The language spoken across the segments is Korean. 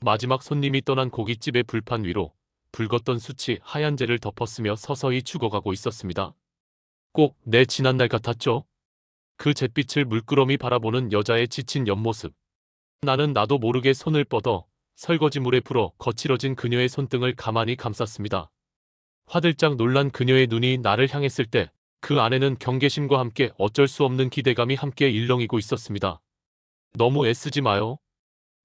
마지막 손님이 떠난 고깃집의 불판 위로 붉었던 숯이 하얀 재를 덮었으며 서서히 죽어가고 있었습니다. 꼭 내 지난날 같았죠? 그 잿빛을 물끄러미 바라보는 여자의 지친 옆모습. 나도 모르게 손을 뻗어 설거지물에 불어 거칠어진 그녀의 손등을 가만히 감쌌습니다. 화들짝 놀란 그녀의 눈이 나를 향했을 때 그 안에는 경계심과 함께 어쩔 수 없는 기대감이 함께 일렁이고 있었습니다. 너무 애쓰지 마요.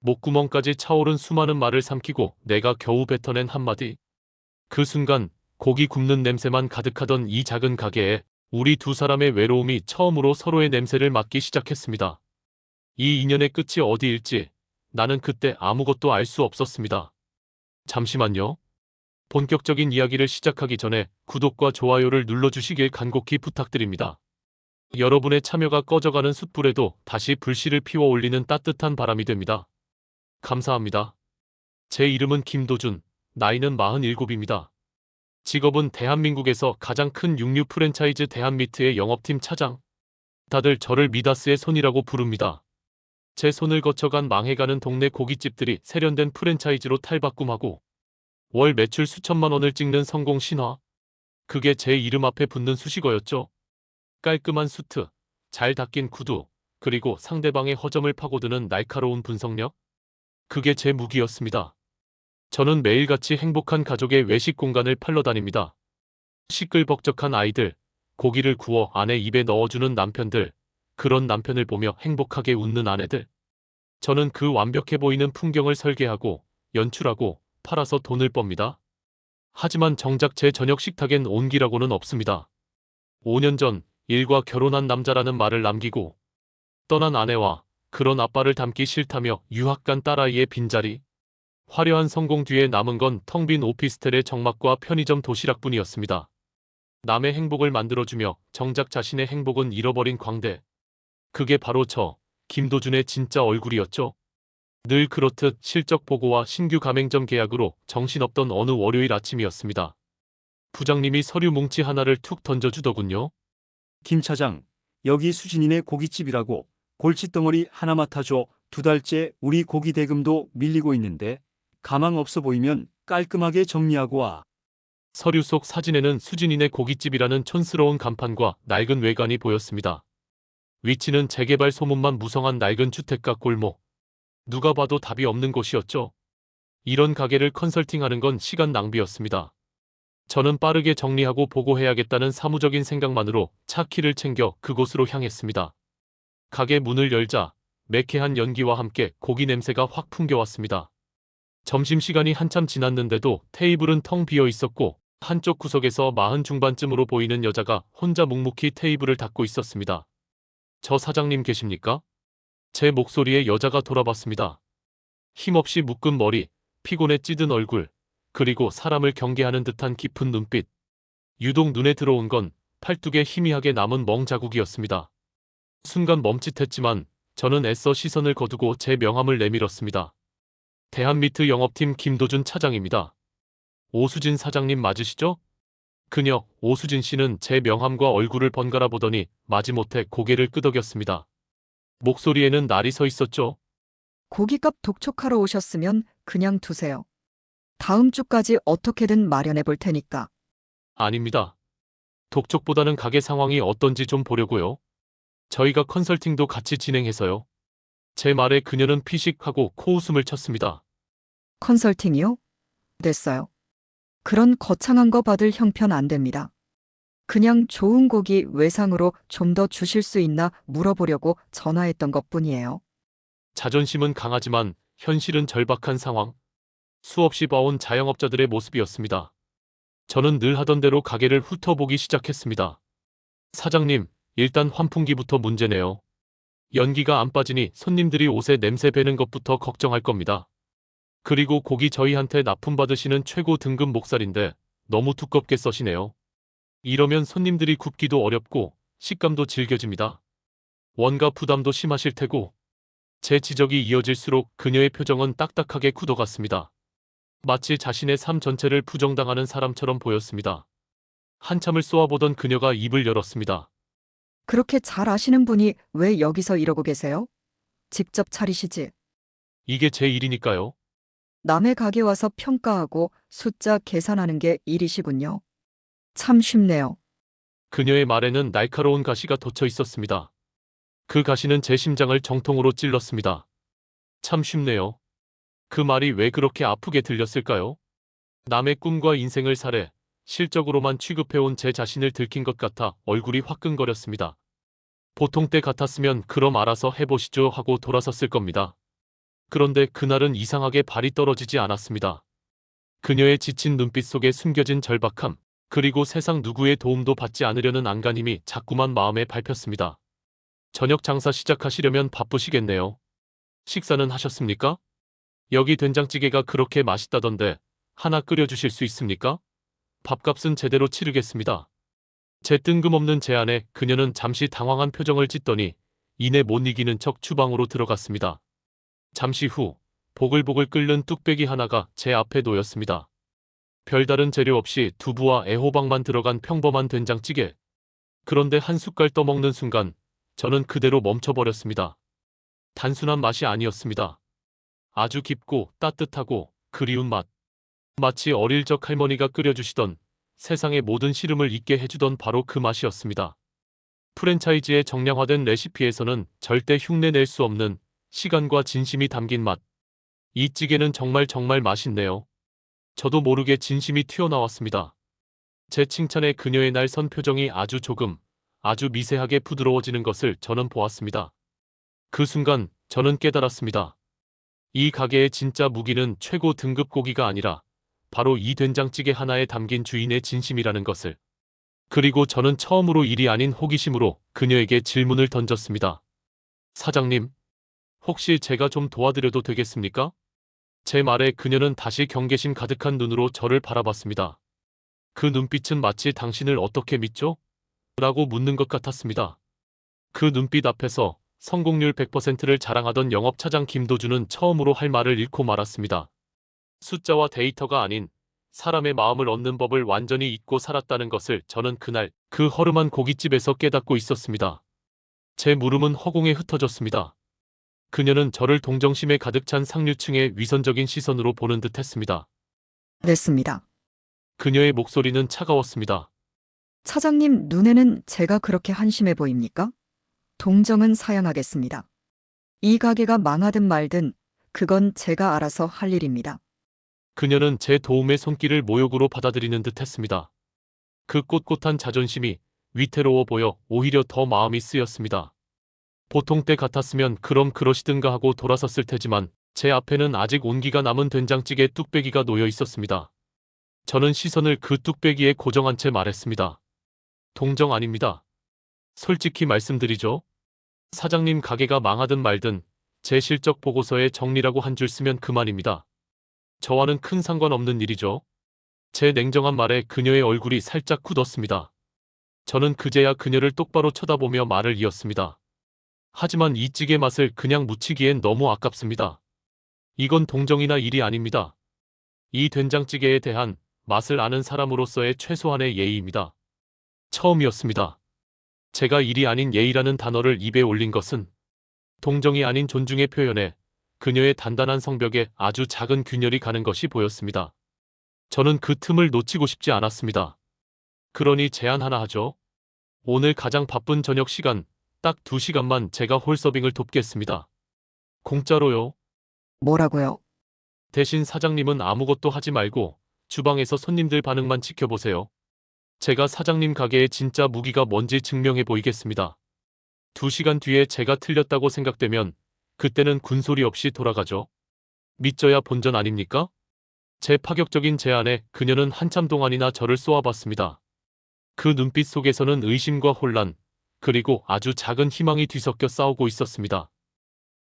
목구멍까지 차오른 수많은 말을 삼키고 내가 겨우 뱉어낸 한마디. 그 순간 고기 굽는 냄새만 가득하던 이 작은 가게에 우리 두 사람의 외로움이 처음으로 서로의 냄새를 맡기 시작했습니다. 이 인연의 끝이 어디일지 나는 그때 아무것도 알 수 없었습니다. 잠시만요. 본격적인 이야기를 시작하기 전에 구독과 좋아요를 눌러주시길 간곡히 부탁드립니다. 여러분의 참여가 꺼져가는 숯불에도 다시 불씨를 피워 올리는 따뜻한 바람이 됩니다. 감사합니다. 제 이름은 김도준, 나이는 47입니다. 직업은 대한민국에서 가장 큰 육류 프랜차이즈 대한미트의 영업팀 차장. 다들 저를 미다스의 손이라고 부릅니다. 제 손을 거쳐간 망해가는 동네 고깃집들이 세련된 프랜차이즈로 탈바꿈하고 월 매출 수천만 원을 찍는 성공 신화. 그게 제 이름 앞에 붙는 수식어였죠. 깔끔한 수트, 잘 닦인 구두, 그리고 상대방의 허점을 파고드는 날카로운 분석력. 그게 제 무기였습니다. 저는 매일같이 행복한 가족의 외식 공간을 팔러 다닙니다. 시끌벅적한 아이들, 고기를 구워 아내 입에 넣어주는 남편들, 그런 남편을 보며 행복하게 웃는 아내들. 저는 그 완벽해 보이는 풍경을 설계하고 연출하고 팔아서 돈을 멉니다. 하지만 정작 제 저녁 식탁엔 온기라고는 없습니다. 5년 전 일과 결혼한 남자라는 말을 남기고 떠난 아내와 그런 아빠를 닮기 싫다며 유학 간 딸아이의 빈자리. 화려한 성공 뒤에 남은 건 텅 빈 오피스텔의 적막과 편의점 도시락뿐이었습니다. 남의 행복을 만들어주며 정작 자신의 행복은 잃어버린 광대. 그게 바로 저, 김도준의 진짜 얼굴이었죠. 늘 그렇듯 실적 보고와 신규 가맹점 계약으로 정신없던 어느 월요일 아침이었습니다. 부장님이 서류 뭉치 하나를 툭 던져주더군요. 김 차장, 여기 수진이네 고깃집이라고 골칫덩어리 하나 맡아줘. 2달째 우리 고기 대금도 밀리고 있는데 가망 없어 보이면 깔끔하게 정리하고 와. 서류 속 사진에는 수진이네 고깃집이라는 촌스러운 간판과 낡은 외관이 보였습니다. 위치는 재개발 소문만 무성한 낡은 주택가 골목. 누가 봐도 답이 없는 곳이었죠. 이런 가게를 컨설팅하는 건 시간 낭비였습니다. 저는 빠르게 정리하고 보고해야겠다는 사무적인 생각만으로 차 키를 챙겨 그곳으로 향했습니다. 가게 문을 열자 매캐한 연기와 함께 고기 냄새가 확 풍겨왔습니다. 점심시간이 한참 지났는데도 테이블은 텅 비어 있었고 한쪽 구석에서 40 중반쯤으로 보이는 여자가 혼자 묵묵히 테이블을 닦고 있었습니다. 저 사장님 계십니까? 제 목소리에 여자가 돌아봤습니다. 힘없이 묶은 머리, 피곤에 찌든 얼굴, 그리고 사람을 경계하는 듯한 깊은 눈빛. 유독 눈에 들어온 건 팔뚝에 희미하게 남은 멍 자국이었습니다. 순간 멈칫했지만 저는 애써 시선을 거두고 제 명함을 내밀었습니다. 대한미트 영업팀 김도준 차장입니다. 오수진 사장님 맞으시죠? 그녀, 오수진 씨는 제 명함과 얼굴을 번갈아 보더니 마지못해 고개를 끄덕였습니다. 목소리에는 날이 서 있었죠. 고깃값 독촉하러 오셨으면 그냥 두세요. 다음 주까지 어떻게든 마련해 볼 테니까. 아닙니다. 독촉보다는 가게 상황이 어떤지 좀 보려고요. 저희가 컨설팅도 같이 진행해서요. 제 말에 그녀는 피식하고 코웃음을 쳤습니다. 컨설팅이요? 됐어요. 그런 거창한 거 받을 형편 안 됩니다. 그냥 좋은 고기 외상으로 좀 더 주실 수 있나 물어보려고 전화했던 것뿐이에요. 자존심은 강하지만 현실은 절박한 상황. 수없이 봐온 자영업자들의 모습이었습니다. 저는 늘 하던 대로 가게를 훑어보기 시작했습니다. 사장님, 일단 환풍기부터 문제네요. 연기가 안 빠지니 손님들이 옷에 냄새 배는 것부터 걱정할 겁니다. 그리고 고기 저희한테 납품받으시는 최고 등급 목살인데 너무 두껍게 써시네요. 이러면 손님들이 굽기도 어렵고 식감도 질겨집니다. 원가 부담도 심하실 테고. 제 지적이 이어질수록 그녀의 표정은 딱딱하게 굳어갔습니다. 마치 자신의 삶 전체를 부정당하는 사람처럼 보였습니다. 한참을 쏘아보던 그녀가 입을 열었습니다. 그렇게 잘 아시는 분이 왜 여기서 이러고 계세요? 직접 차리시지. 이게 제 일이니까요. 남의 가게 와서 평가하고 숫자 계산하는 게 일이시군요. 참 쉽네요. 그녀의 말에는 날카로운 가시가 돋쳐 있었습니다. 그 가시는 제 심장을 정통으로 찔렀습니다. 참 쉽네요. 그 말이 왜 그렇게 아프게 들렸을까요? 남의 꿈과 인생을 살해 실적으로만 취급해온 제 자신을 들킨 것 같아 얼굴이 화끈거렸습니다. 보통 때 같았으면 그럼 알아서 해보시죠 하고 돌아섰을 겁니다. 그런데 그날은 이상하게 발이 떨어지지 않았습니다. 그녀의 지친 눈빛 속에 숨겨진 절박함, 그리고 세상 누구의 도움도 받지 않으려는 안간힘이 자꾸만 마음에 밟혔습니다. 저녁 장사 시작하시려면 바쁘시겠네요. 식사는 하셨습니까? 여기 된장찌개가 그렇게 맛있다던데 하나 끓여주실 수 있습니까? 밥값은 제대로 치르겠습니다. 제 뜬금없는 제안에 그녀는 잠시 당황한 표정을 짓더니 이내 못 이기는 척 주방으로 들어갔습니다. 잠시 후 보글보글 끓는 뚝배기 하나가 제 앞에 놓였습니다. 별다른 재료 없이 두부와 애호박만 들어간 평범한 된장찌개. 그런데 한 숟갈 떠먹는 순간 저는 그대로 멈춰버렸습니다. 단순한 맛이 아니었습니다. 아주 깊고 따뜻하고 그리운 맛. 마치 어릴 적 할머니가 끓여주시던 세상의 모든 시름을 잊게 해주던 바로 그 맛이었습니다. 프랜차이즈의 정량화된 레시피에서는 절대 흉내낼 수 없는 시간과 진심이 담긴 맛. 이 찌개는 정말 맛있네요. 저도 모르게 진심이 튀어나왔습니다. 제 칭찬에 그녀의 날선 표정이 아주 미세하게 부드러워지는 것을 저는 보았습니다. 그 순간 저는 깨달았습니다. 이 가게의 진짜 무기는 최고 등급 고기가 아니라 바로 이 된장찌개 하나에 담긴 주인의 진심이라는 것을. 그리고 저는 처음으로 일이 아닌 호기심으로 그녀에게 질문을 던졌습니다. 사장님, 혹시 제가 좀 도와드려도 되겠습니까? 제 말에 그녀는 다시 경계심 가득한 눈으로 저를 바라봤습니다. 그 눈빛은 마치 당신을 어떻게 믿죠? 라고 묻는 것 같았습니다. 그 눈빛 앞에서 성공률 100%를 자랑하던 영업차장 김도준은 처음으로 할 말을 잃고 말았습니다. 숫자와 데이터가 아닌 사람의 마음을 얻는 법을 완전히 잊고 살았다는 것을 저는 그날 그 허름한 고깃집에서 깨닫고 있었습니다. 제 물음은 허공에 흩어졌습니다. 그녀는 저를 동정심에 가득 찬 상류층의 위선적인 시선으로 보는 듯 했습니다. 냈습니다. 그녀의 목소리는 차가웠습니다. 차장님 눈에는 제가 그렇게 한심해 보입니까? 동정은 사양하겠습니다. 이 가게가 망하든 말든 그건 제가 알아서 할 일입니다. 그녀는 제 도움의 손길을 모욕으로 받아들이는 듯 했습니다. 그 꼿꼿한 자존심이 위태로워 보여 오히려 더 마음이 쓰였습니다. 보통 때 같았으면 그럼 그러시든가 하고 돌아섰을 테지만 제 앞에는 아직 온기가 남은 된장찌개 뚝배기가 놓여 있었습니다. 저는 시선을 그 뚝배기에 고정한 채 말했습니다. 동정 아닙니다. 솔직히 말씀드리죠. 사장님 가게가 망하든 말든 제 실적 보고서에 정리라고 한 줄 쓰면 그만입니다. 저와는 큰 상관없는 일이죠. 제 냉정한 말에 그녀의 얼굴이 살짝 굳었습니다. 저는 그제야 그녀를 똑바로 쳐다보며 말을 이었습니다. 하지만 이 찌개 맛을 그냥 묻히기엔 너무 아깝습니다. 이건 동정이나 일이 아닙니다. 이 된장찌개에 대한 맛을 아는 사람으로서의 최소한의 예의입니다. 처음이었습니다. 제가 일이 아닌 예의라는 단어를 입에 올린 것은 동정이 아닌 존중의 표현에 그녀의 단단한 성벽에 아주 작은 균열이 가는 것이 보였습니다. 저는 그 틈을 놓치고 싶지 않았습니다. 그러니 제안 하나 하죠. 오늘 가장 바쁜 저녁 시간, 딱 2시간만 제가 홀서빙을 돕겠습니다. 공짜로요. 뭐라고요? 대신 사장님은 아무것도 하지 말고 주방에서 손님들 반응만 지켜보세요. 제가 사장님 가게의 진짜 무기가 뭔지 증명해 보이겠습니다. 2시간 뒤에 제가 틀렸다고 생각되면 그때는 군소리 없이 돌아가죠. 믿져야 본전 아닙니까? 제 파격적인 제안에 그녀는 한참 동안이나 저를 쏘아봤습니다. 그 눈빛 속에서는 의심과 혼란, 그리고 아주 작은 희망이 뒤섞여 싸우고 있었습니다.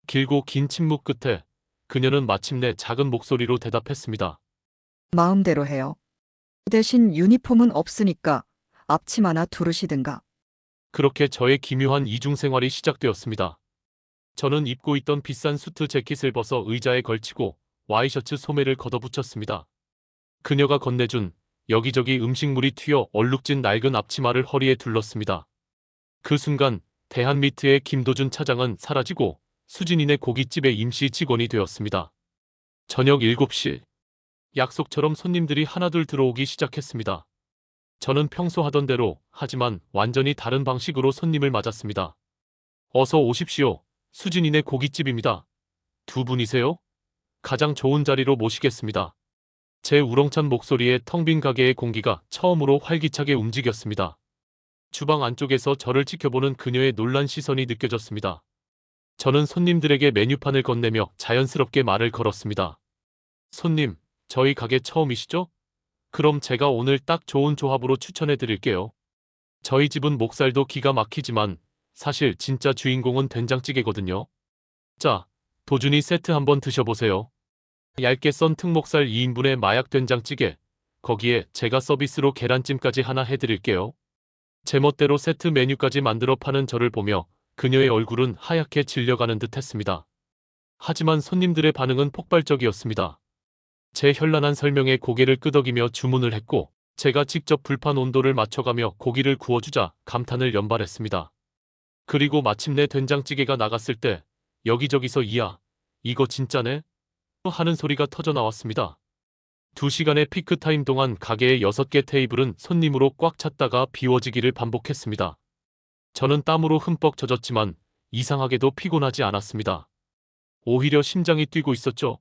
길고 긴 침묵 끝에 그녀는 마침내 작은 목소리로 대답했습니다. 마음대로 해요. 대신 유니폼은 없으니까 앞치마나 두르시든가. 그렇게 저의 기묘한 이중생활이 시작되었습니다. 저는 입고 있던 비싼 수트 재킷을 벗어 의자에 걸치고 와이셔츠 소매를 걷어붙였습니다. 그녀가 건네준 여기저기 음식물이 튀어 얼룩진 낡은 앞치마를 허리에 둘렀습니다. 그 순간 대한미트의 김도준 차장은 사라지고 수진이네 고깃집의 임시 직원이 되었습니다. 저녁 7시. 약속처럼 손님들이 하나둘 들어오기 시작했습니다. 저는 평소 하던 대로, 하지만 완전히 다른 방식으로 손님을 맞았습니다. 어서 오십시오. 수진이네 고깃집입니다. 두 분이세요? 가장 좋은 자리로 모시겠습니다. 제 우렁찬 목소리에 텅 빈 가게의 공기가 처음으로 활기차게 움직였습니다. 주방 안쪽에서 저를 지켜보는 그녀의 놀란 시선이 느껴졌습니다. 저는 손님들에게 메뉴판을 건네며 자연스럽게 말을 걸었습니다. 손님, 저희 가게 처음이시죠? 그럼 제가 오늘 딱 좋은 조합으로 추천해 드릴게요. 저희 집은 목살도 기가 막히지만 사실 진짜 주인공은 된장찌개거든요. 자, 도준이 세트 한번 드셔보세요. 얇게 썬 특목살 2인분의 마약 된장찌개, 거기에 제가 서비스로 계란찜까지 하나 해드릴게요. 제멋대로 세트 메뉴까지 만들어 파는 저를 보며 그녀의 얼굴은 하얗게 질려가는 듯 했습니다. 하지만 손님들의 반응은 폭발적이었습니다. 제 현란한 설명에 고개를 끄덕이며 주문을 했고, 제가 직접 불판 온도를 맞춰가며 고기를 구워주자 감탄을 연발했습니다. 그리고 마침내 된장찌개가 나갔을 때 여기저기서 이야, 이거 진짜네? 하는 소리가 터져 나왔습니다. 2시간의 피크타임 동안 가게의 6개 테이블은 손님으로 꽉 찼다가 비워지기를 반복했습니다. 저는 땀으로 흠뻑 젖었지만 이상하게도 피곤하지 않았습니다. 오히려 심장이 뛰고 있었죠.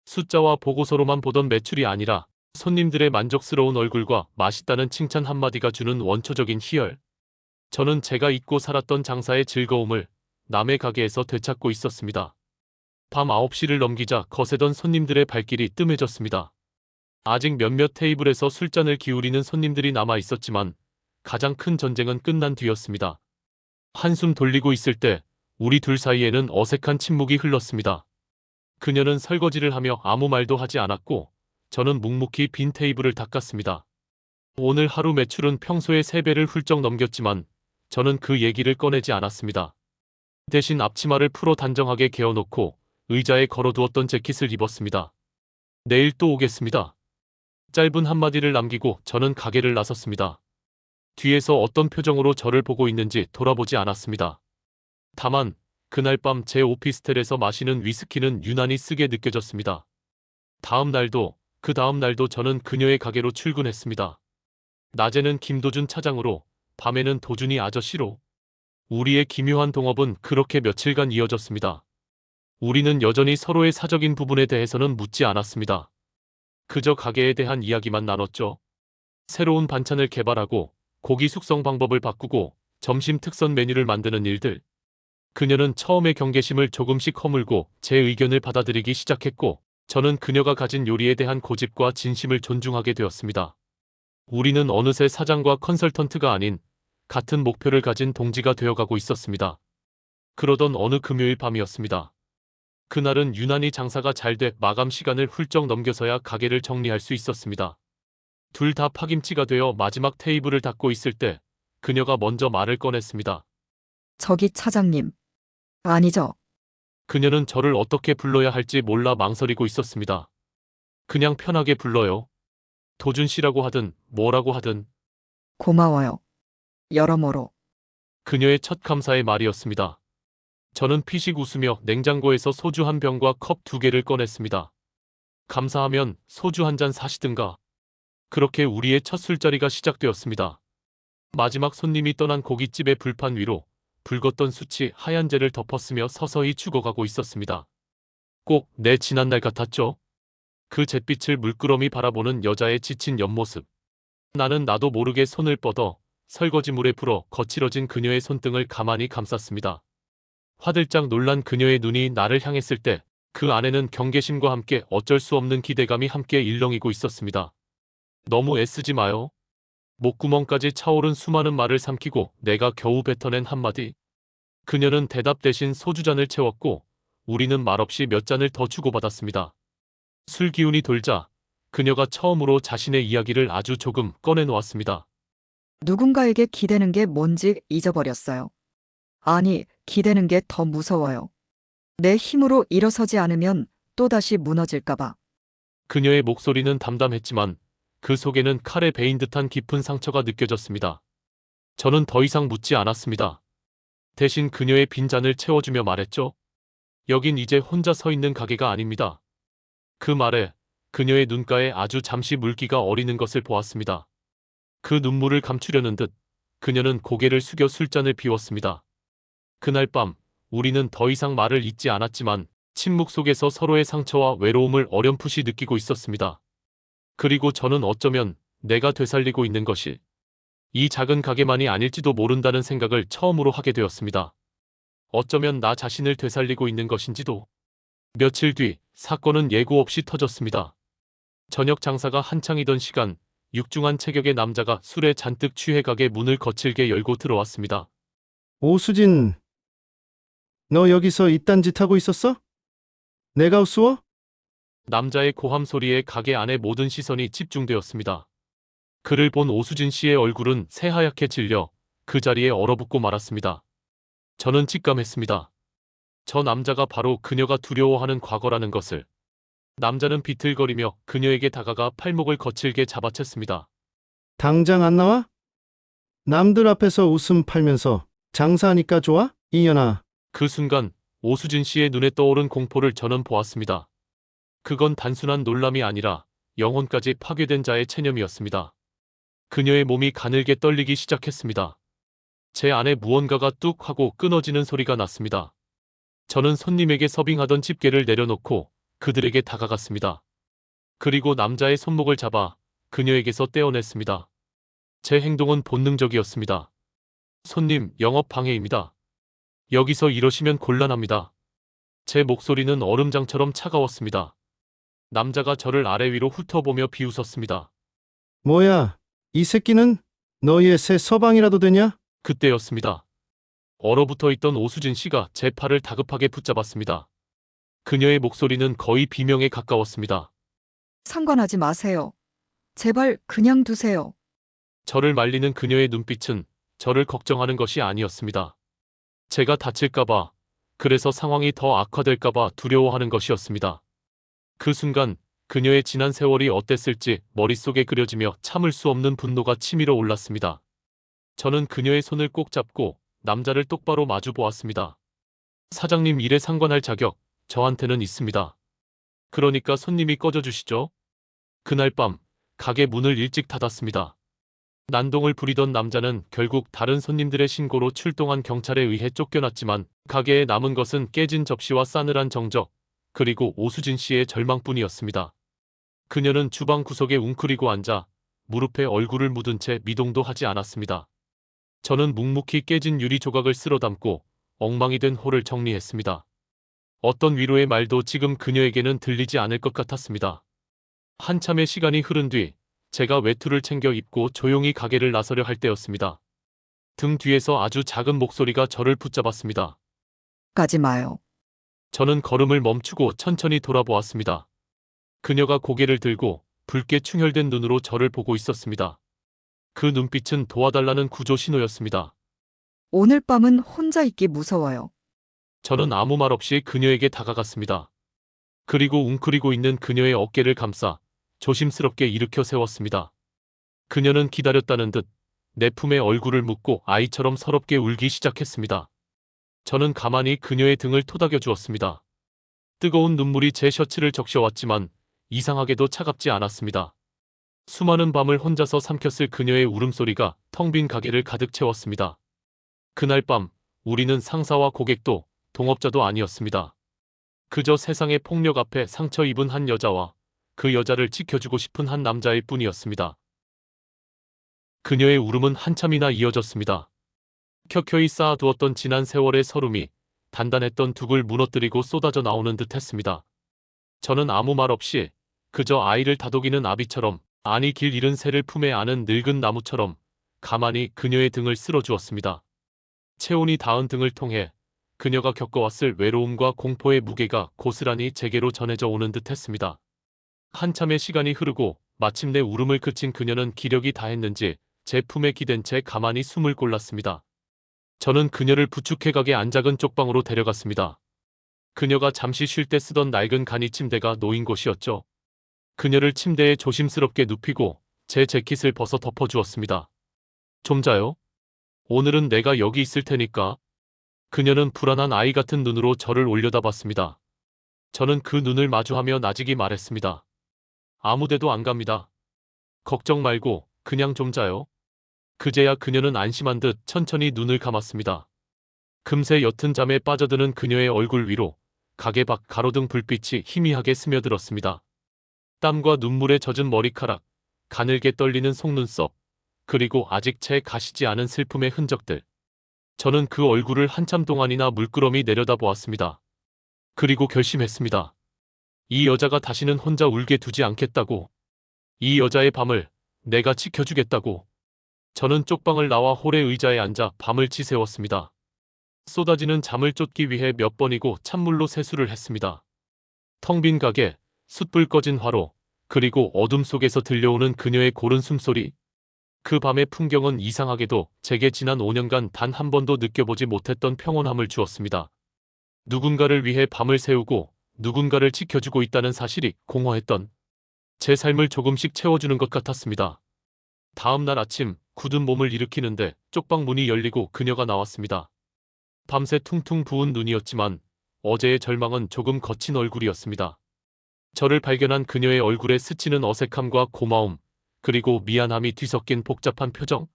숫자와 보고서로만 보던 매출이 아니라 손님들의 만족스러운 얼굴과 맛있다는 칭찬 한마디가 주는 원초적인 희열. 저는 제가 잊고 살았던 장사의 즐거움을 남의 가게에서 되찾고 있었습니다. 밤 9시를 넘기자 거세던 손님들의 발길이 뜸해졌습니다. 아직 몇몇 테이블에서 술잔을 기울이는 손님들이 남아 있었지만 가장 큰 전쟁은 끝난 뒤였습니다. 한숨 돌리고 있을 때 우리 둘 사이에는 어색한 침묵이 흘렀습니다. 그녀는 설거지를 하며 아무 말도 하지 않았고 저는 묵묵히 빈 테이블을 닦았습니다. 오늘 하루 매출은 평소의 3배를 훌쩍 넘겼지만 저는 그 얘기를 꺼내지 않았습니다. 대신 앞치마를 풀어 단정하게 개어놓고 의자에 걸어두었던 재킷을 입었습니다. 내일 또 오겠습니다. 짧은 한마디를 남기고 저는 가게를 나섰습니다. 뒤에서 어떤 표정으로 저를 보고 있는지 돌아보지 않았습니다. 다만 그날 밤 제 오피스텔에서 마시는 위스키는 유난히 쓰게 느껴졌습니다. 다음 날도 그 다음 날도 저는 그녀의 가게로 출근했습니다. 낮에는 김도준 차장으로, 밤에는 도준이 아저씨로. 우리의 기묘한 동업은 그렇게 며칠간 이어졌습니다. 우리는 여전히 서로의 사적인 부분에 대해서는 묻지 않았습니다. 그저 가게에 대한 이야기만 나눴죠. 새로운 반찬을 개발하고 고기 숙성 방법을 바꾸고 점심 특선 메뉴를 만드는 일들. 그녀는 처음에 경계심을 조금씩 허물고 제 의견을 받아들이기 시작했고, 저는 그녀가 가진 요리에 대한 고집과 진심을 존중하게 되었습니다. 우리는 어느새 사장과 컨설턴트가 아닌 같은 목표를 가진 동지가 되어가고 있었습니다. 그러던 어느 금요일 밤이었습니다. 그날은 유난히 장사가 잘 돼 마감 시간을 훌쩍 넘겨서야 가게를 정리할 수 있었습니다. 둘 다 파김치가 되어 마지막 테이블을 닫고 있을 때 그녀가 먼저 말을 꺼냈습니다. 저기 차장님. 아니죠. 그녀는 저를 어떻게 불러야 할지 몰라 망설이고 있었습니다. 그냥 편하게 불러요. 도준 씨라고 하든 뭐라고 하든. 고마워요. 여러모로. 그녀의 첫 감사의 말이었습니다. 저는 피식 웃으며 냉장고에서 소주 한 병과 컵 2개를 꺼냈습니다. 감사하면 소주 한 잔 사시든가. 그렇게 우리의 첫 술자리가 시작되었습니다. 마지막 손님이 떠난 고깃집의 불판 위로 붉었던 숯이 하얀재를 덮었으며 서서히 죽어가고 있었습니다. 꼭 내 지난날 같았죠? 그 잿빛을 물끄러미 바라보는 여자의 지친 옆모습. 나는 나도 모르게 손을 뻗어 설거지물에 불어 거칠어진 그녀의 손등을 가만히 감쌌습니다. 화들짝 놀란 그녀의 눈이 나를 향했을 때 그 안에는 경계심과 함께 어쩔 수 없는 기대감이 함께 일렁이고 있었습니다. 너무 애쓰지 마요. 목구멍까지 차오른 수많은 말을 삼키고 내가 겨우 뱉어낸 한마디. 그녀는 대답 대신 소주잔을 채웠고 우리는 말없이 몇 잔을 더 주고받았습니다. 술 기운이 돌자 그녀가 처음으로 자신의 이야기를 아주 조금 꺼내놓았습니다. 누군가에게 기대는 게 뭔지 잊어버렸어요. 아니, 기대는 게 더 무서워요. 내 힘으로 일어서지 않으면 또다시 무너질까봐. 그녀의 목소리는 담담했지만 그 속에는 칼에 베인 듯한 깊은 상처가 느껴졌습니다. 저는 더 이상 묻지 않았습니다. 대신 그녀의 빈 잔을 채워주며 말했죠. 여긴 이제 혼자 서 있는 가게가 아닙니다. 그 말에 그녀의 눈가에 아주 잠시 물기가 어리는 것을 보았습니다. 그 눈물을 감추려는 듯 그녀는 고개를 숙여 술잔을 비웠습니다. 그날 밤 우리는 더 이상 말을 잇지 않았지만 침묵 속에서 서로의 상처와 외로움을 어렴풋이 느끼고 있었습니다. 그리고 저는 어쩌면 내가 되살리고 있는 것이 이 작은 가게만이 아닐지도 모른다는 생각을 처음으로 하게 되었습니다. 어쩌면 나 자신을 되살리고 있는 것인지도. 며칠 뒤 사건은 예고 없이 터졌습니다. 저녁 장사가 한창이던 시간 육중한 체격의 남자가 술에 잔뜩 취해 가게 문을 거칠게 열고 들어왔습니다. 오수진, 너 여기서 이딴 짓 하고 있었어? 내가 우스워? 남자의 고함 소리에 가게 안의 모든 시선이 집중되었습니다. 그를 본 오수진 씨의 얼굴은 새하얗게 질려 그 자리에 얼어붙고 말았습니다. 저는 직감했습니다. 저 남자가 바로 그녀가 두려워하는 과거라는 것을. 남자는 비틀거리며 그녀에게 다가가 팔목을 거칠게 잡아챘습니다. 당장 안 나와? 남들 앞에서 웃음 팔면서 장사하니까 좋아? 이년아. 그 순간 오수진 씨의 눈에 떠오른 공포를 저는 보았습니다. 그건 단순한 놀람이 아니라 영혼까지 파괴된 자의 체념이었습니다. 그녀의 몸이 가늘게 떨리기 시작했습니다. 제 안에 무언가가 뚝 하고 끊어지는 소리가 났습니다. 저는 손님에게 서빙하던 집게를 내려놓고 그들에게 다가갔습니다. 그리고 남자의 손목을 잡아 그녀에게서 떼어냈습니다. 제 행동은 본능적이었습니다. 손님, 영업 방해입니다. 여기서 이러시면 곤란합니다. 제 목소리는 얼음장처럼 차가웠습니다. 남자가 저를 아래 위로 훑어보며 비웃었습니다. 뭐야, 이 새끼는 너희의 새 서방이라도 되냐? 그때였습니다. 얼어붙어 있던 오수진 씨가 제 팔을 다급하게 붙잡았습니다. 그녀의 목소리는 거의 비명에 가까웠습니다. 상관하지 마세요. 제발 그냥 두세요. 저를 말리는 그녀의 눈빛은 저를 걱정하는 것이 아니었습니다. 제가 다칠까봐, 그래서 상황이 더 악화될까봐 두려워하는 것이었습니다. 그 순간 그녀의 지난 세월이 어땠을지 머릿속에 그려지며 참을 수 없는 분노가 치밀어 올랐습니다. 저는 그녀의 손을 꼭 잡고 남자를 똑바로 마주 보았습니다. 사장님 일에 상관할 자격 저한테는 있습니다. 그러니까 손님이 꺼져주시죠. 그날 밤 가게 문을 일찍 닫았습니다. 난동을 부리던 남자는 결국 다른 손님들의 신고로 출동한 경찰에 의해 쫓겨났지만 가게에 남은 것은 깨진 접시와 싸늘한 정적, 그리고 오수진 씨의 절망뿐이었습니다. 그녀는 주방 구석에 웅크리고 앉아 무릎에 얼굴을 묻은 채 미동도 하지 않았습니다. 저는 묵묵히 깨진 유리 조각을 쓸어 담고 엉망이 된 홀을 정리했습니다. 어떤 위로의 말도 지금 그녀에게는 들리지 않을 것 같았습니다. 한참의 시간이 흐른 뒤 제가 외투를 챙겨 입고 조용히 가게를 나서려 할 때였습니다. 등 뒤에서 아주 작은 목소리가 저를 붙잡았습니다. 가지 마요. 저는 걸음을 멈추고 천천히 돌아보았습니다. 그녀가 고개를 들고 붉게 충혈된 눈으로 저를 보고 있었습니다. 그 눈빛은 도와달라는 구조 신호였습니다. 오늘 밤은 혼자 있기 무서워요. 저는 아무 말 없이 그녀에게 다가갔습니다. 그리고 웅크리고 있는 그녀의 어깨를 감싸 조심스럽게 일으켜 세웠습니다. 그녀는 기다렸다는 듯 내 품에 얼굴을 묻고 아이처럼 서럽게 울기 시작했습니다. 저는 가만히 그녀의 등을 토닥여 주었습니다. 뜨거운 눈물이 제 셔츠를 적셔왔지만 이상하게도 차갑지 않았습니다. 수많은 밤을 혼자서 삼켰을 그녀의 울음소리가 텅 빈 가게를 가득 채웠습니다. 그날 밤 우리는 상사와 고객도 동업자도 아니었습니다. 그저 세상의 폭력 앞에 상처 입은 한 여자와 그 여자를 지켜주고 싶은 한 남자일 뿐이었습니다. 그녀의 울음은 한참이나 이어졌습니다. 켜켜이 쌓아두었던 지난 세월의 서름이 단단했던 둑을 무너뜨리고 쏟아져 나오는 듯 했습니다. 저는 아무 말 없이 그저 아이를 다독이는 아비처럼, 아니 길 잃은 새를 품에 안은 늙은 나무처럼 가만히 그녀의 등을 쓸어주었습니다. 체온이 닿은 등을 통해 그녀가 겪어왔을 외로움과 공포의 무게가 고스란히 제게로 전해져 오는 듯 했습니다. 한참의 시간이 흐르고 마침내 울음을 그친 그녀는 기력이 다했는지 제 품에 기댄 채 가만히 숨을 골랐습니다. 저는 그녀를 부축해 가게 안작은 쪽방으로 데려갔습니다. 그녀가 잠시 쉴 때 쓰던 낡은 간이 침대가 놓인 곳이었죠. 그녀를 침대에 조심스럽게 눕히고 제 재킷을 벗어 덮어주었습니다. 좀 자요? 오늘은 내가 여기 있을 테니까. 그녀는 불안한 아이 같은 눈으로 저를 올려다봤습니다. 저는 그 눈을 마주하며 나직이 말했습니다. 아무데도 안 갑니다. 걱정 말고 그냥 좀 자요. 그제야 그녀는 안심한 듯 천천히 눈을 감았습니다. 금세 옅은 잠에 빠져드는 그녀의 얼굴 위로 가게 밖 가로등 불빛이 희미하게 스며들었습니다. 땀과 눈물에 젖은 머리카락, 가늘게 떨리는 속눈썹, 그리고 아직 채 가시지 않은 슬픔의 흔적들. 저는 그 얼굴을 한참 동안이나 물끄러미 내려다보았습니다. 그리고 결심했습니다. 이 여자가 다시는 혼자 울게 두지 않겠다고. 이 여자의 밤을 내가 지켜주겠다고. 저는 쪽방을 나와 홀의 의자에 앉아 밤을 지새웠습니다. 쏟아지는 잠을 쫓기 위해 몇 번이고 찬물로 세수를 했습니다. 텅 빈 가게, 숯불 꺼진 화로, 그리고 어둠 속에서 들려오는 그녀의 고른 숨소리. 그 밤의 풍경은 이상하게도 제게 지난 5년간 단 한 번도 느껴보지 못했던 평온함을 주었습니다. 누군가를 위해 밤을 새우고 누군가를 지켜주고 있다는 사실이 공허했던 제 삶을 조금씩 채워주는 것 같았습니다. 다음 날 아침 굳은 몸을 일으키는데 쪽방 문이 열리고 그녀가 나왔습니다. 밤새 퉁퉁 부은 눈이었지만 어제의 절망은 조금 거친 얼굴이었습니다. 저를 발견한 그녀의 얼굴에 스치는 어색함과 고마움, 그리고 미안함이 뒤섞인 복잡한 표정.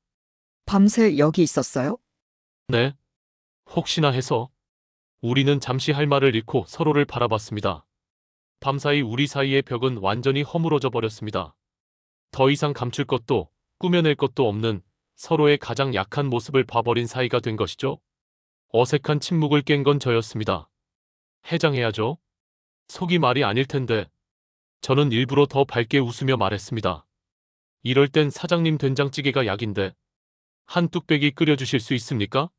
밤새 여기 있었어요? 네. 혹시나 해서. 우리는 잠시 할 말을 잃고 서로를 바라봤습니다. 밤사이 우리 사이의 벽은 완전히 허물어져 버렸습니다. 더 이상 감출 것도 꾸며낼 것도 없는 서로의 가장 약한 모습을 봐버린 사이가 된 것이죠. 어색한 침묵을 깬 건 저였습니다. 해장해야죠. 속이 말이 아닐 텐데. 저는 일부러 더 밝게 웃으며 말했습니다. 이럴 땐 사장님 된장찌개가 약인데. 한 뚝배기 끓여주실 수 있습니까?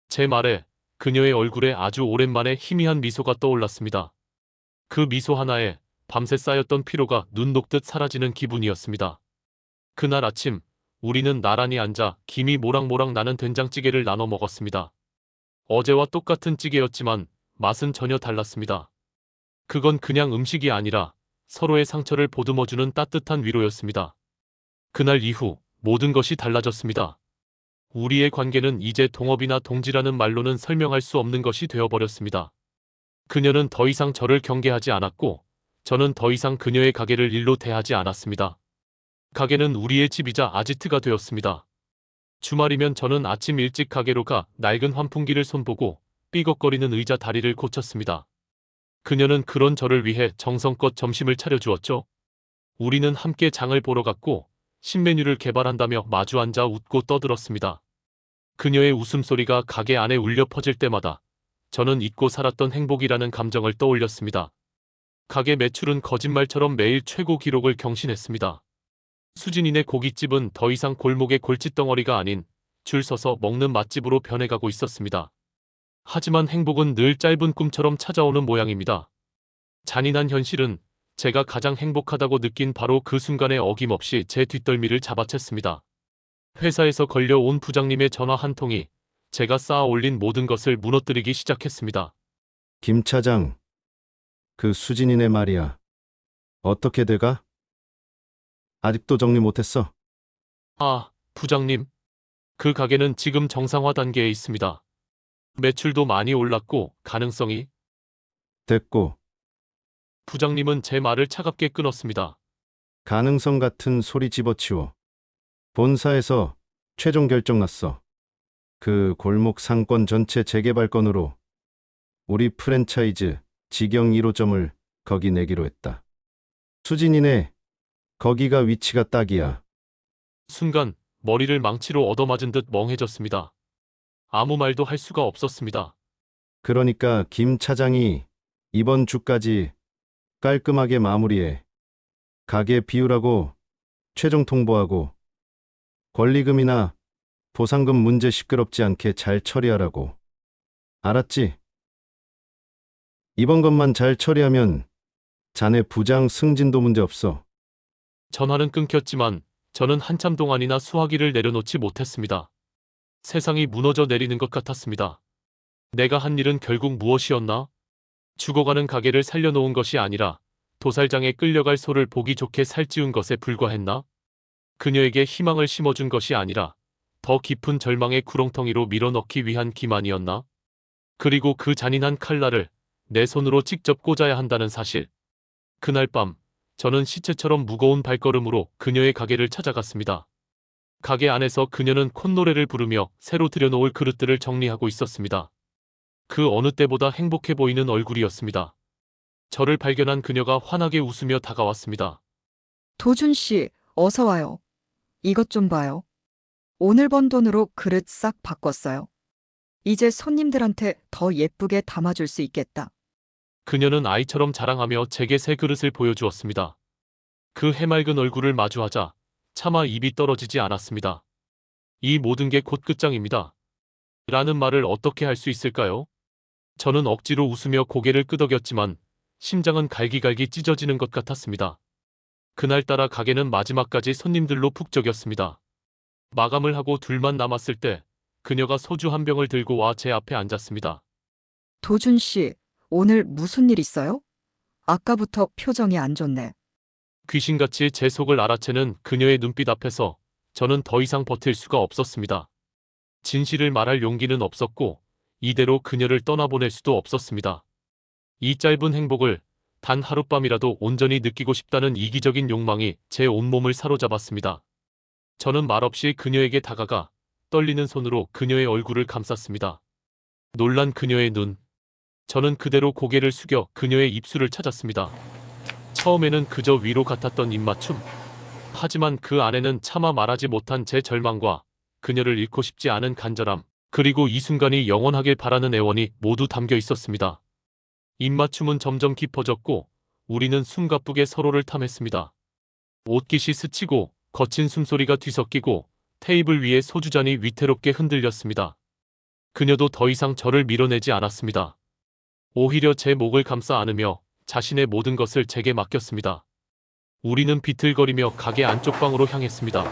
제 말에 그녀의 얼굴에 아주 오랜만에 희미한 미소가 떠올랐습니다. 그 미소 하나에 밤새 쌓였던 피로가 눈 녹듯 사라지는 기분이었습니다. 그날 아침 우리는 나란히 앉아 김이 모락모락 나는 된장찌개를 나눠 먹었습니다. 어제와 똑같은 찌개였지만 맛은 전혀 달랐습니다. 그건 그냥 음식이 아니라 서로의 상처를 보듬어주는 따뜻한 위로였습니다. 그날 이후 모든 것이 달라졌습니다. 우리의 관계는 이제 동업이나 동지라는 말로는 설명할 수 없는 것이 되어버렸습니다. 그녀는 더 이상 저를 경계하지 않았고 저는 더 이상 그녀의 가게를 일로 대하지 않았습니다. 가게는 우리의 집이자 아지트가 되었습니다. 주말이면 저는 아침 일찍 가게로 가 낡은 환풍기를 손보고 삐걱거리는 의자 다리를 고쳤습니다. 그녀는 그런 저를 위해 정성껏 점심을 차려주었죠. 우리는 함께 장을 보러 갔고 신메뉴를 개발한다며 마주 앉아 웃고 떠들었습니다. 그녀의 웃음소리가 가게 안에 울려 퍼질 때마다 저는 잊고 살았던 행복이라는 감정을 떠올렸습니다. 가게 매출은 거짓말처럼 매일 최고 기록을 경신했습니다. 수진이네 고깃집은 더 이상 골목의 골칫덩어리가 아닌 줄 서서 먹는 맛집으로 변해가고 있었습니다. 하지만 행복은 늘 짧은 꿈처럼 찾아오는 모양입니다. 잔인한 현실은 제가 가장 행복하다고 느낀 바로 그 순간에 어김없이 제 뒷덜미를 잡아챘습니다. 회사에서 걸려온 부장님의 전화 한 통이 제가 쌓아 올린 모든 것을 무너뜨리기 시작했습니다. 김 차장, 그 수진이네 말이야. 어떻게 돼가? 아직도 정리 못했어? 아, 부장님. 그 가게는 지금 정상화 단계에 있습니다. 매출도 많이 올랐고 가능성이. 됐고, 부장님은 제 말을 차갑게 끊었습니다. 가능성 같은 소리 집어치워. 본사에서 최종 결정 났어. 그 골목 상권 전체 재개발 건으로 우리 프랜차이즈 직영 1호점을 거기 내기로 했다. 수진이네, 거기가 위치가 딱이야. 순간 머리를 망치로 얻어맞은 듯 멍해졌습니다. 아무 말도 할 수가 없었습니다. 그러니까 김 차장이 이번 주까지 깔끔하게 마무리해. 가게 비우라고 최종 통보하고 권리금이나 보상금 문제 시끄럽지 않게 잘 처리하라고. 알았지? 이번 것만 잘 처리하면 자네 부장 승진도 문제 없어. 전화는 끊겼지만 저는 한참 동안이나 수화기를 내려놓지 못했습니다. 세상이 무너져 내리는 것 같았습니다. 내가 한 일은 결국 무엇이었나? 죽어가는 가게를 살려놓은 것이 아니라 도살장에 끌려갈 소를 보기 좋게 살찌운 것에 불과했나? 그녀에게 희망을 심어준 것이 아니라 더 깊은 절망의 구렁텅이로 밀어넣기 위한 기만이었나? 그리고 그 잔인한 칼날을 내 손으로 직접 꽂아야 한다는 사실. 그날 밤 저는 시체처럼 무거운 발걸음으로 그녀의 가게를 찾아갔습니다. 가게 안에서 그녀는 콧노래를 부르며 새로 들여놓을 그릇들을 정리하고 있었습니다. 그 어느 때보다 행복해 보이는 얼굴이었습니다. 저를 발견한 그녀가 환하게 웃으며 다가왔습니다. 도준 씨, 어서 와요. 이것 좀 봐요. 오늘 번 돈으로 그릇 싹 바꿨어요. 이제 손님들한테 더 예쁘게 담아줄 수 있겠다. 그녀는 아이처럼 자랑하며 제게 새 그릇을 보여주었습니다. 그 해맑은 얼굴을 마주하자 차마 입이 떨어지지 않았습니다. 이 모든 게 곧 끝장입니다. 라는 말을 어떻게 할 수 있을까요? 저는 억지로 웃으며 고개를 끄덕였지만 심장은 갈기갈기 찢어지는 것 같았습니다. 그날따라 가게는 마지막까지 손님들로 북적였습니다. 마감을 하고 둘만 남았을 때 그녀가 소주 한 병을 들고 와 제 앞에 앉았습니다. 도준 씨, 오늘 무슨 일 있어요? 아까부터 표정이 안 좋네. 귀신같이 제 속을 알아채는 그녀의 눈빛 앞에서 저는 더 이상 버틸 수가 없었습니다. 진실을 말할 용기는 없었고 이대로 그녀를 떠나보낼 수도 없었습니다. 이 짧은 행복을 단 하룻밤이라도 온전히 느끼고 싶다는 이기적인 욕망이 제 온몸을 사로잡았습니다. 저는 말없이 그녀에게 다가가 떨리는 손으로 그녀의 얼굴을 감쌌습니다. 놀란 그녀의 눈. 저는 그대로 고개를 숙여 그녀의 입술을 찾았습니다. 처음에는 그저 위로 같았던 입맞춤. 하지만 그 안에는 차마 말하지 못한 제 절망과 그녀를 잃고 싶지 않은 간절함, 그리고 이 순간이 영원하길 바라는 애원이 모두 담겨 있었습니다. 입맞춤은 점점 깊어졌고 우리는 숨가쁘게 서로를 탐했습니다. 옷깃이 스치고 거친 숨소리가 뒤섞이고 테이블 위에 소주잔이 위태롭게 흔들렸습니다. 그녀도 더 이상 저를 밀어내지 않았습니다. 오히려 제 목을 감싸 안으며 자신의 모든 것을 제게 맡겼습니다. 우리는 비틀거리며 가게 안쪽 방으로 향했습니다.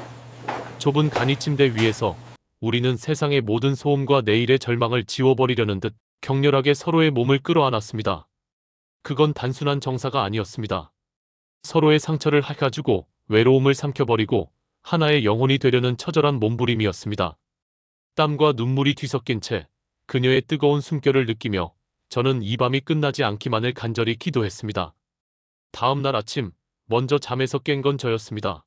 좁은 간이 침대 위에서 우리는 세상의 모든 소음과 내일의 절망을 지워버리려는 듯 격렬하게 서로의 몸을 끌어안았습니다. 그건 단순한 정사가 아니었습니다. 서로의 상처를 핥아주고 외로움을 삼켜버리고 하나의 영혼이 되려는 처절한 몸부림이었습니다. 땀과 눈물이 뒤섞인 채 그녀의 뜨거운 숨결을 느끼며 저는 이 밤이 끝나지 않기만을 간절히 기도했습니다. 다음 날 아침 먼저 잠에서 깬 건 저였습니다.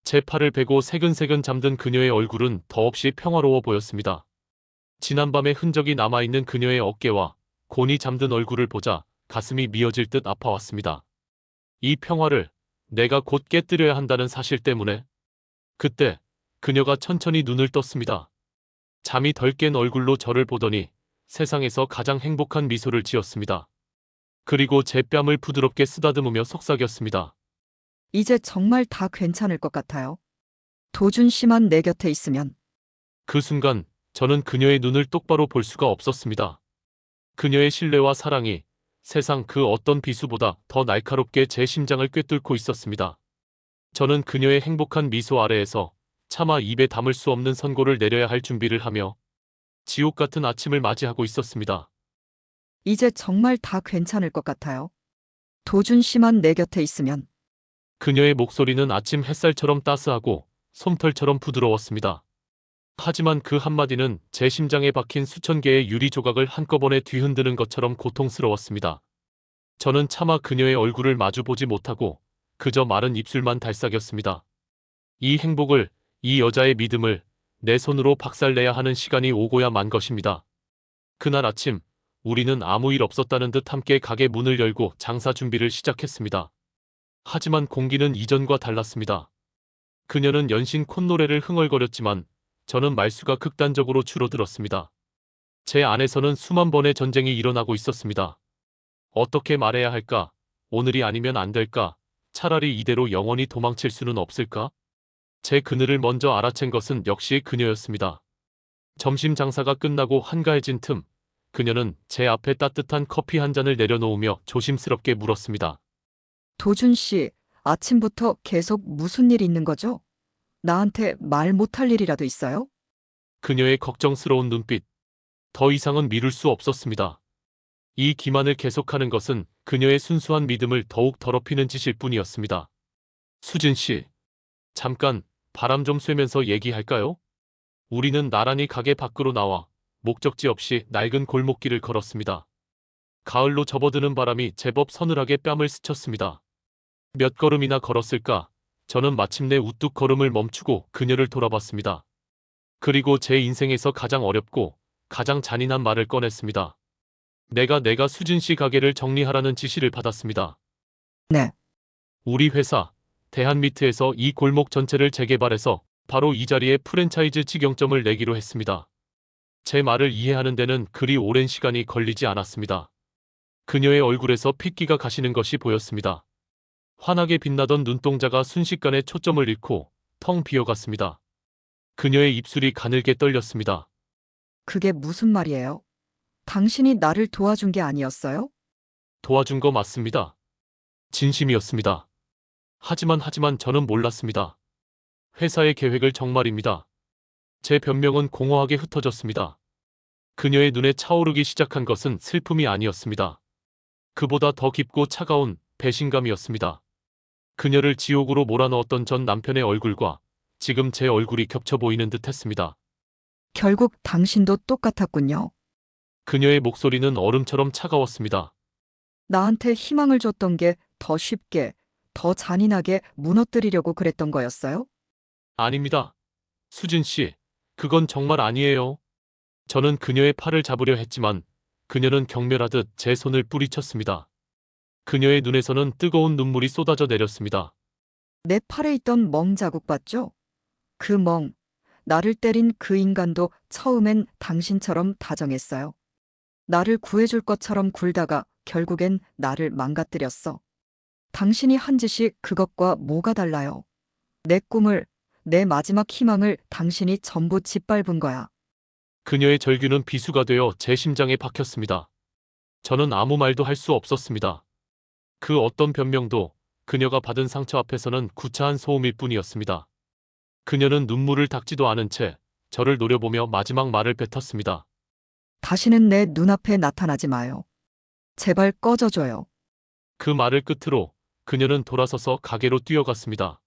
제 팔을 베고 새근새근 잠든 그녀의 얼굴은 더없이 평화로워 보였습니다. 지난밤의 흔적이 남아있는 그녀의 어깨와 곤히 잠든 얼굴을 보자 가슴이 미어질 듯 아파왔습니다. 이 평화를 내가 곧 깨뜨려야 한다는 사실 때문에. 그때 그녀가 천천히 눈을 떴습니다. 잠이 덜 깬 얼굴로 저를 보더니 세상에서 가장 행복한 미소를 지었습니다. 그리고 제 뺨을 부드럽게 쓰다듬으며 속삭였습니다. 이제 정말 다 괜찮을 것 같아요. 도준 씨만 내 곁에 있으면. 그 순간 저는 그녀의 눈을 똑바로 볼 수가 없었습니다. 그녀의 신뢰와 사랑이 세상 그 어떤 비수보다 더 날카롭게 제 심장을 꿰뚫고 있었습니다. 저는 그녀의 행복한 미소 아래에서 차마 입에 담을 수 없는 선고를 내려야 할 준비를 하며 지옥 같은 아침을 맞이하고 있었습니다. 이제 정말 다 괜찮을 것 같아요. 도준 씨만 내 곁에 있으면. 그녀의 목소리는 아침 햇살처럼 따스하고 솜털처럼 부드러웠습니다. 하지만 그 한마디는 제 심장에 박힌 수천 개의 유리 조각을 한꺼번에 뒤흔드는 것처럼 고통스러웠습니다. 저는 차마 그녀의 얼굴을 마주보지 못하고 그저 마른 입술만 달싹였습니다. 이 행복을, 이 여자의 믿음을 내 손으로 박살내야 하는 시간이 오고야 만 것입니다. 그날 아침 우리는 아무 일 없었다는 듯 함께 가게 문을 열고 장사 준비를 시작했습니다. 하지만 공기는 이전과 달랐습니다. 그녀는 연신 콧노래를 흥얼거렸지만 저는 말수가 극단적으로 줄어들었습니다. 제 안에서는 수만 번의 전쟁이 일어나고 있었습니다. 어떻게 말해야 할까? 오늘이 아니면 안 될까? 차라리 이대로 영원히 도망칠 수는 없을까? 제 그늘을 먼저 알아챈 것은 역시 그녀였습니다. 점심 장사가 끝나고 한가해진 틈, 그녀는 제 앞에 따뜻한 커피 한 잔을 내려놓으며 조심스럽게 물었습니다. 도준 씨, 아침부터 계속 무슨 일 있는 거죠? 나한테 말 못할 일이라도 있어요? 그녀의 걱정스러운 눈빛. 더 이상은 미룰 수 없었습니다. 이 기만을 계속하는 것은 그녀의 순수한 믿음을 더욱 더럽히는 짓일 뿐이었습니다. 수진 씨, 잠깐 바람 좀 쐬면서 얘기할까요? 우리는 나란히 가게 밖으로 나와 목적지 없이 낡은 골목길을 걸었습니다. 가을로 접어드는 바람이 제법 서늘하게 뺨을 스쳤습니다. 몇 걸음이나 걸었을까? 저는 마침내 우뚝 걸음을 멈추고 그녀를 돌아봤습니다. 그리고 제 인생에서 가장 어렵고 가장 잔인한 말을 꺼냈습니다. 내가 수진 씨 가게를 정리하라는 지시를 받았습니다. 네. 우리 회사 대한미트에서 이 골목 전체를 재개발해서 바로 이 자리에 프랜차이즈 직영점을 내기로 했습니다. 제 말을 이해하는 데는 그리 오랜 시간이 걸리지 않았습니다. 그녀의 얼굴에서 핏기가 가시는 것이 보였습니다. 환하게 빛나던 눈동자가 순식간에 초점을 잃고 텅 비어갔습니다. 그녀의 입술이 가늘게 떨렸습니다. 그게 무슨 말이에요? 당신이 나를 도와준 게 아니었어요? 도와준 거 맞습니다. 진심이었습니다. 하지만 저는 몰랐습니다. 회사의 계획을 정말입니다. 제 변명은 공허하게 흩어졌습니다. 그녀의 눈에 차오르기 시작한 것은 슬픔이 아니었습니다. 그보다 더 깊고 차가운 배신감이었습니다. 그녀를 지옥으로 몰아넣었던 전 남편의 얼굴과 지금 제 얼굴이 겹쳐 보이는 듯 했습니다. 결국 당신도 똑같았군요. 그녀의 목소리는 얼음처럼 차가웠습니다. 나한테 희망을 줬던 게 더 쉽게, 더 잔인하게 무너뜨리려고 그랬던 거였어요? 아닙니다. 수진 씨, 그건 정말 아니에요. 저는 그녀의 팔을 잡으려 했지만 그녀는 경멸하듯 제 손을 뿌리쳤습니다. 그녀의 눈에서는 뜨거운 눈물이 쏟아져 내렸습니다. 내 팔에 있던 멍 자국 봤죠? 그 멍, 나를 때린 그 인간도 처음엔 당신처럼 다정했어요. 나를 구해줄 것처럼 굴다가 결국엔 나를 망가뜨렸어. 당신이 한 짓이 그것과 뭐가 달라요? 내 꿈을, 내 마지막 희망을 당신이 전부 짓밟은 거야. 그녀의 절규는 비수가 되어 제 심장에 박혔습니다. 저는 아무 말도 할 수 없었습니다. 그 어떤 변명도 그녀가 받은 상처 앞에서는 구차한 소음일 뿐이었습니다. 그녀는 눈물을 닦지도 않은 채 저를 노려보며 마지막 말을 뱉었습니다. 다시는 내 눈앞에 나타나지 마요. 제발 꺼져줘요. 그 말을 끝으로 그녀는 돌아서서 가게로 뛰어갔습니다.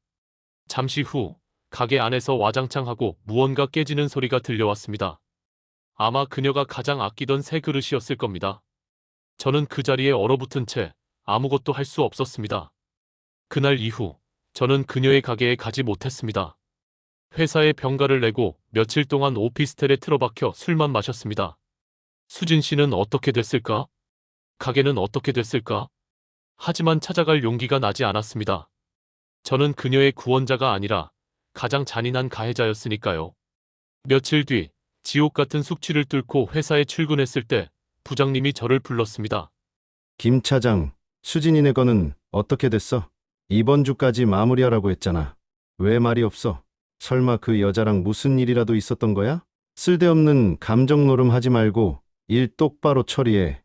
잠시 후 가게 안에서 와장창하고 무언가 깨지는 소리가 들려왔습니다. 아마 그녀가 가장 아끼던 새 그릇이었을 겁니다. 저는 그 자리에 얼어붙은 채 아무것도 할 수 없었습니다. 그날 이후 저는 그녀의 가게에 가지 못했습니다. 회사에 병가를 내고 며칠 동안 오피스텔에 틀어박혀 술만 마셨습니다. 수진 씨는 어떻게 됐을까? 가게는 어떻게 됐을까? 하지만 찾아갈 용기가 나지 않았습니다. 저는 그녀의 구원자가 아니라 가장 잔인한 가해자였으니까요. 며칠 뒤 지옥 같은 숙취를 뚫고 회사에 출근했을 때 부장님이 저를 불렀습니다. 김 차장, 수진이네 거는 어떻게 됐어? 이번 주까지 마무리하라고 했잖아. 왜 말이 없어? 설마 그 여자랑 무슨 일이라도 있었던 거야? 쓸데없는 감정 노름 하지 말고 일 똑바로 처리해.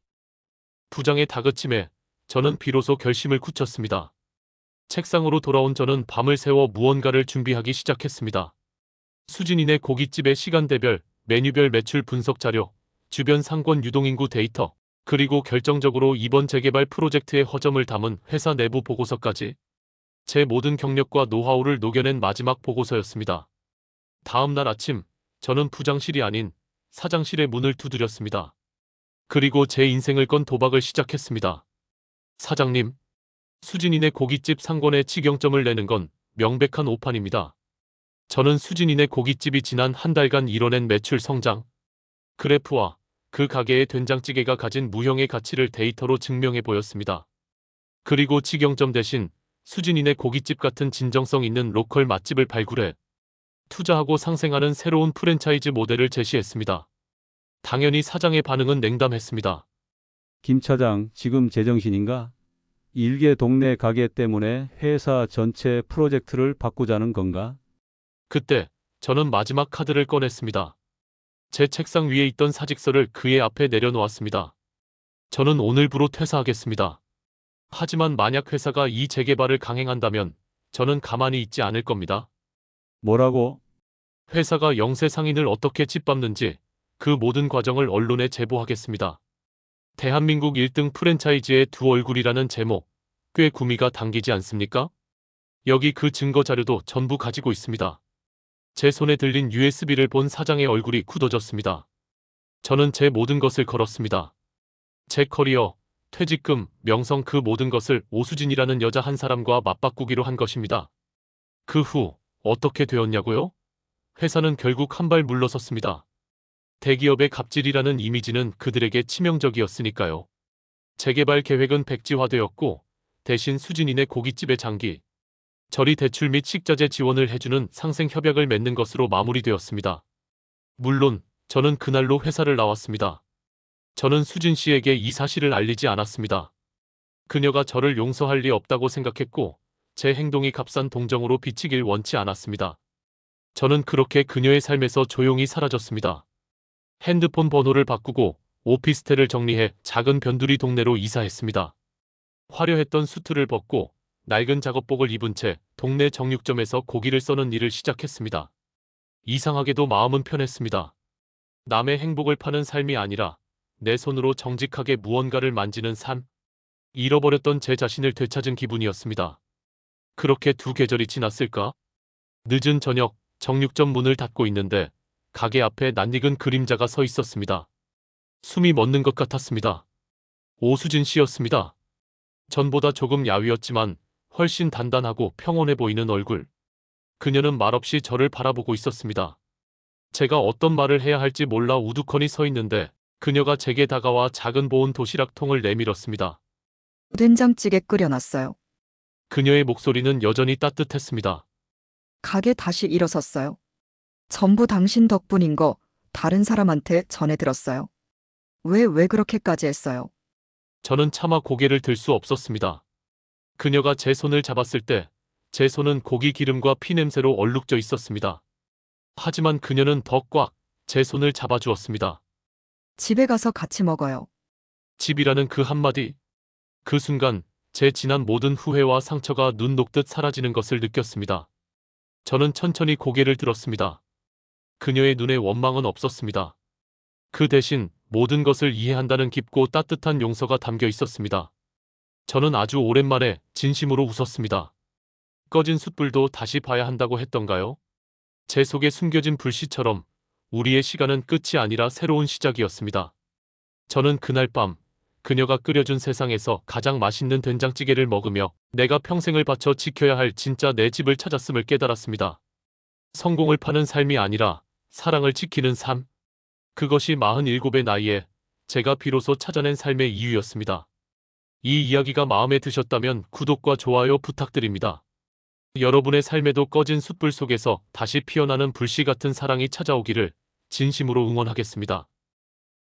부장의 다그침에 저는 비로소 결심을 굳혔습니다. 책상으로 돌아온 저는 밤을 새워 무언가를 준비하기 시작했습니다. 수진이네 고깃집의 시간대별, 메뉴별 매출 분석 자료, 주변 상권 유동인구 데이터, 그리고 결정적으로 이번 재개발 프로젝트의 허점을 담은 회사 내부 보고서까지 제 모든 경력과 노하우를 녹여낸 마지막 보고서였습니다. 다음 날 아침, 저는 부장실이 아닌 사장실의 문을 두드렸습니다. 그리고 제 인생을 건 도박을 시작했습니다. 사장님, 수진이네 고깃집 상권에 직영점을 내는 건 명백한 오판입니다. 저는 수진이네 고깃집이 지난 한 달간 이뤄낸 매출 성장 그래프와 그 가게의 된장찌개가 가진 무형의 가치를 데이터로 증명해 보였습니다. 그리고 직영점 대신 수진이네 고깃집 같은 진정성 있는 로컬 맛집을 발굴해 투자하고 상생하는 새로운 프랜차이즈 모델을 제시했습니다. 당연히 사장의 반응은 냉담했습니다. 김 차장, 지금 제정신인가? 일개 동네 가게 때문에 회사 전체 프로젝트를 바꾸자는 건가? 그때 저는 마지막 카드를 꺼냈습니다. 제 책상 위에 있던 사직서를 그의 앞에 내려놓았습니다. 저는 오늘부로 퇴사하겠습니다. 하지만 만약 회사가 이 재개발을 강행한다면 저는 가만히 있지 않을 겁니다. 뭐라고? 회사가 영세 상인을 어떻게 짓밟는지 그 모든 과정을 언론에 제보하겠습니다. 대한민국 1등 프랜차이즈의 두 얼굴이라는 제목, 꽤 구미가 당기지 않습니까? 여기 그 증거 자료도 전부 가지고 있습니다. 제 손에 들린 USB를 본 사장의 얼굴이 굳어졌습니다. 저는 제 모든 것을 걸었습니다. 제 커리어, 퇴직금, 명성 그 모든 것을 오수진이라는 여자 한 사람과 맞바꾸기로 한 것입니다. 그 후 어떻게 되었냐고요? 회사는 결국 한 발 물러섰습니다. 대기업의 갑질이라는 이미지는 그들에게 치명적이었으니까요. 재개발 계획은 백지화되었고 대신 수진이네 고깃집의 장기, 저리 대출 및 식자재 지원을 해주는 상생 협약을 맺는 것으로 마무리되었습니다. 물론 저는 그날로 회사를 나왔습니다. 저는 수진 씨에게 이 사실을 알리지 않았습니다. 그녀가 저를 용서할 리 없다고 생각했고 제 행동이 값싼 동정으로 비치길 원치 않았습니다. 저는 그렇게 그녀의 삶에서 조용히 사라졌습니다. 핸드폰 번호를 바꾸고 오피스텔을 정리해 작은 변두리 동네로 이사했습니다. 화려했던 수트를 벗고 낡은 작업복을 입은 채 동네 정육점에서 고기를 써는 일을 시작했습니다. 이상하게도 마음은 편했습니다. 남의 행복을 파는 삶이 아니라 내 손으로 정직하게 무언가를 만지는 삶. 잃어버렸던 제 자신을 되찾은 기분이었습니다. 그렇게 2계절이 지났을까? 늦은 저녁, 정육점 문을 닫고 있는데 가게 앞에 낯익은 그림자가 서 있었습니다. 숨이 멎는 것 같았습니다. 오수진 씨였습니다. 전보다 조금 야위었지만 훨씬 단단하고 평온해 보이는 얼굴. 그녀는 말없이 저를 바라보고 있었습니다. 제가 어떤 말을 해야 할지 몰라 우두커니 서 있는데 그녀가 제게 다가와 작은 보온 도시락통을 내밀었습니다. 된장찌개 끓여놨어요. 그녀의 목소리는 여전히 따뜻했습니다. 가게 다시 일어섰어요. 전부 당신 덕분인 거 다른 사람한테 전해 들었어요. 왜 그렇게까지 했어요? 저는 차마 고개를 들 수 없었습니다. 그녀가 제 손을 잡았을 때 제 손은 고기 기름과 피 냄새로 얼룩져 있었습니다. 하지만 그녀는 더 꽉 제 손을 잡아주었습니다. 집에 가서 같이 먹어요. 집이라는 그 한마디. 그 순간 제 지난 모든 후회와 상처가 눈 녹듯 사라지는 것을 느꼈습니다. 저는 천천히 고개를 들었습니다. 그녀의 눈에 원망은 없었습니다. 그 대신 모든 것을 이해한다는 깊고 따뜻한 용서가 담겨 있었습니다. 저는 아주 오랜만에 진심으로 웃었습니다. 꺼진 숯불도 다시 봐야 한다고 했던가요? 제 속에 숨겨진 불씨처럼 우리의 시간은 끝이 아니라 새로운 시작이었습니다. 저는 그날 밤 그녀가 끓여준 세상에서 가장 맛있는 된장찌개를 먹으며 내가 평생을 바쳐 지켜야 할 진짜 내 집을 찾았음을 깨달았습니다. 성공을 파는 삶이 아니라 사랑을 지키는 삶. 그것이 47의 나이에 제가 비로소 찾아낸 삶의 이유였습니다. 이 이야기가 마음에 드셨다면 구독과 좋아요 부탁드립니다. 여러분의 삶에도 꺼진 숯불 속에서 다시 피어나는 불씨 같은 사랑이 찾아오기를 진심으로 응원하겠습니다.